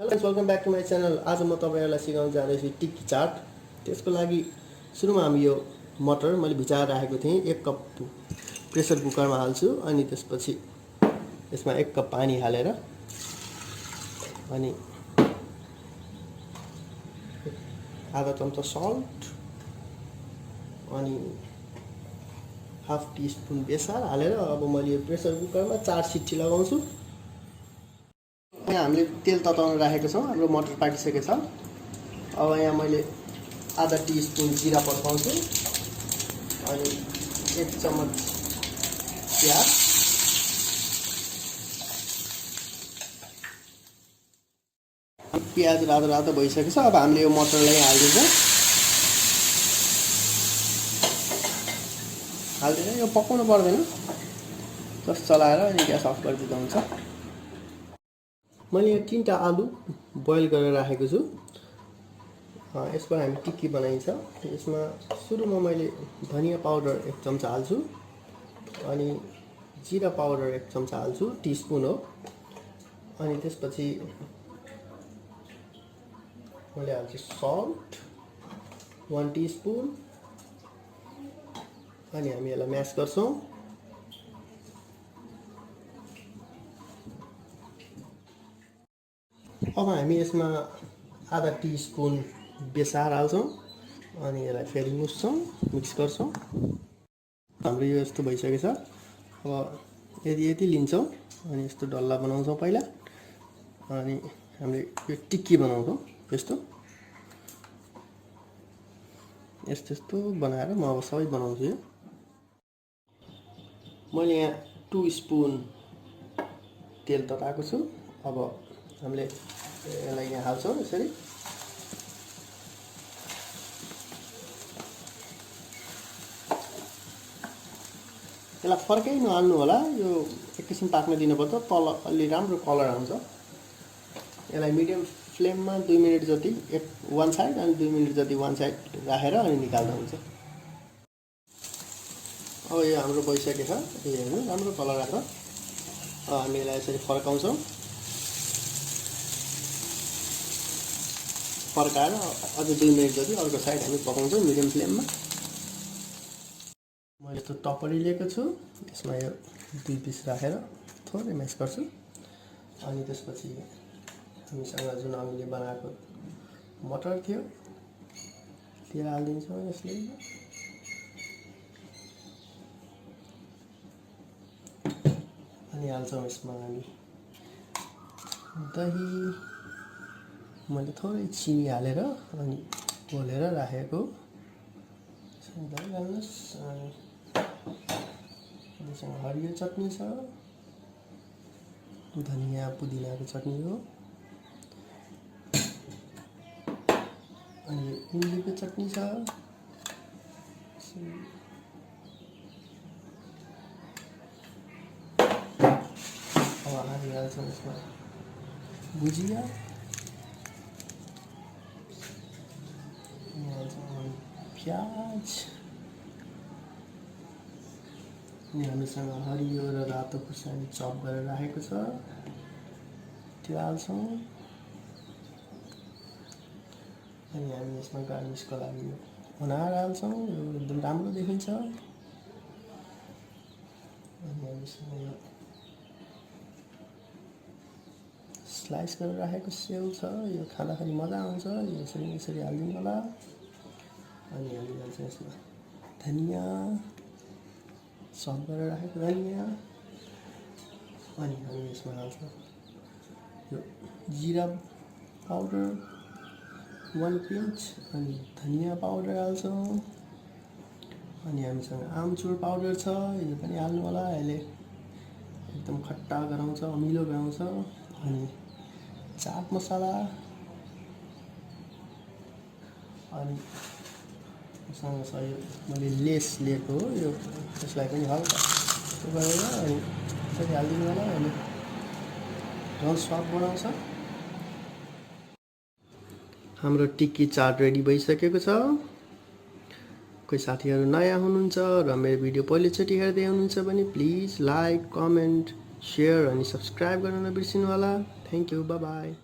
Hello guys, welcome back to my channel. आज म तपाईहरुलाई सिकाउन जाँदैछु टिक्की चाट। त्यसको लागि सुरुमा हामी यो मटर मैले भिजाएर राखेको थिएँ 1 कप प्रेसर कुकरमा हाल्छु। अनि त्यसपछि यसमा 1 कप पानी हालेर अनि आधा चम्चा सल्ट अनि हाफ टीस्पुन बेसार हालेर अब मैले यो प्रेसर कुकरमा 4 सिटी लगाउँछु। यहाँ हामीले तेल तताउन राखेको छौं। हाम्रो मटर पाकिसकेको छ। अब यहाँ मैले आधा टीस्पुन जीरा पड्काउँछु अनि 1 चम्मच प्याज, प्याज रातो रातो भइसकेको छ। अब हामीले यो मटरलाई हाल्दिन्छौँ। हाल्दिएर यो पकाउनु पर्दैन, जस्ट चलाएर अनि ग्यास अफ गरिदिँदा हुन्छ। मैले यहाँ 3टा आलु बोइल गरेर राखेको छु। यसबाट हामी टिक्की बनाइन्छ। यसमा सुरुमा मैले धनिया पाउडर 1 चम्चा हाल्छु अनि जीरा पाउडर 1 चम्चा हाल्छु, टीस्पुन हो। अनि त्यसपछि मैले हाल्छु सल्ट 1 टीस्पुन अनि हामी यसलाई म्यास गर्छौं। अब हामी यसमा आधा टीस्पुन बेसार हाल्छौं अनि यसलाई फेरि मुछ्छौं, मिक्स गर्छौं। हाम्रो यो यस्तो भइसकेको छ। अब यति लिन्छौं अनि यस्तो डल्ला बनाउँछौं पहिला अनि हामीले यो टिक्की बनाउँछौं। यस्तो बनाएर म अब सबै बनाउँछु। यो मैले यहाँ 2 स्पुन तेल तताएको छु। अब हामीले यसलाई यहाँ हाल्छौं यसरी। यसलाई फर्कै नहाल्नु होला, यो एकैछिन पाक्न दिनुपर्छ, तल अलि राम्रो कलर आउँछ। यसलाई मिडियम फ्लेममा 2 मिनेट जति वन साइड अनि 2 मिनेट जति वन साइड राखेर अनि निकाल्दा हुन्छ। अब यो हाम्रो भइसकेको छ। यो हेर्नु राम्रो कलर आएको। हामी यसलाई यसरी फर्काउँछौं। फर्काएर अझ 2 मिनेट जति अर्को साइड हामी पकाउँछौं मिडियम फ्लेममा। मैले यस्तो टपरी लिएको छु। यसमा यो 2 पिस राखेर थोरै म्यास गर्छु अनि त्यसपछि हामीसँग जुन हामीले बनाएको मटर थियो त्यो हाल्दिन्छौँ यसले। अनि हाल्छौँ यसमा हामी दही, मैले थोरै चिनी हालेर अनि घोलेर राखेको दही हाल्नुस्। अनि हामीसँग हरियो चटनी छ, धनिया पुदिनाको चटनी हो अनि इमलीको चटनी छ। अब हामी हाल्छौँ यसमा भुजिया, प्याज अनि हामीसँग हरियो र रातो खुर्सानी चप गरेर राखेको छ, त्यो हाल्छौँ। अनि हामी यसमा गार्निसको लागि अनार हाल्छौँ, यो एकदम राम्रो देखिन्छ। अनि हामीसँग यो स्लाइस गरेर राखेको सेउ छ, यो खाँदाखेरि मजा आउँछ। यसरी हालिदिनु होला। अनि हामी हाल्छौँ यसमा धनिया, सप गरेर राखेको धनिया। अनि हामी यसमा हाल्छौँ यो जीरा पाउडर 1 पिन्च अनि धनिया पाउडर हाल्छौँ। अनि हामीसँग आमचुर पाउडर छ, यो पनि हाल्नु होला। यसले एकदम खट्टा गराउँछ, अमिलो गराउँछ। अनि चाट मसाला अनि सँग यो मैले लेस लिएको हो, यो यसलाई पनि हल्का गरेर अनि यसरी हालिदिनु होला। अनि झन् स्वाद बनाउँछ। हाम्रो टिक्की चाट रेडी भइसकेको छ। कोही साथीहरु नयाँ हुनुहुन्छ र मेरो भिडियो पहिलोचोटि हेर्दै हुनुहुन्छ भने प्लिज लाइक, कमेन्ट, शेयर अनि सब्स्क्राइब गर्न नबिर्सिनु होला। Thank you, bye bye.